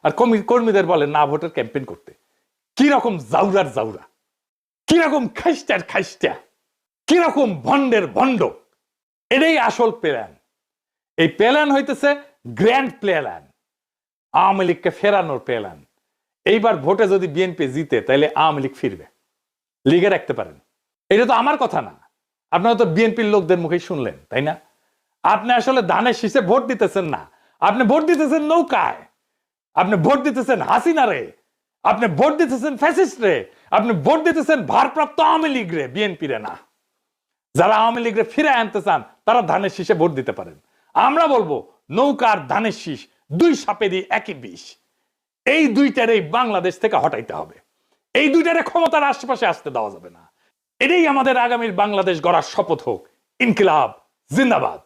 আর কর্মীদের বলে না ভোটের ক্যাম্পেইন করতে। কিরকম জাউরার জাউরা, কিরকম খাইস্টার খাইস্টা, কিরকম ভন্ডের ভন্ড। এটাই আসল প্ল্যান। এই প্ল্যান হইতেছে গ্র্যান্ড প্ল্যান, আওয়ামী লীগকে ফেরানোর প্ল্যান। এইবার ভোটে যদি বিএনপি জিতে তাহলে আওয়ামী লীগ ফিরবে, লিগে রাখতে পারেন। এটা তো আমার কথা না, আপনারা তো বিএনপির লোকদের মুখেই শুনলেন, তাই না? আপনি আসলে ধানের শীষে ভোট দিতেছেন না, আপনি ভোট দিতেছেন নৌকায়, আপনি ভোট দিতেছেন হাসিনা রে, আপনি ভোট দিতেছেন ফ্যাসিস্ট রে, আপনি ভোট দিতেছেন ভারপ্রাপ্ত আওয়ামী লীগ রে, বিএনপি রে না। যারা আওয়ামী লীগ রে ফিরে আনতে চান তারা ধানের শীষে ভোট দিতে পারেন। আমরা বলবো নৌকার ধানের শীষ দুই সাপেরই একই বিষ। এই দুইটারেই বাংলাদেশ থেকে হটাইতে হবে, এই দুইটারে ক্ষমতার আশেপাশে আসতে দেওয়া যাবে না। এটাই আমাদের আগামীর বাংলাদেশ গড়ার শপথ হোক। ইনকিলাব জিন্দাবাদ।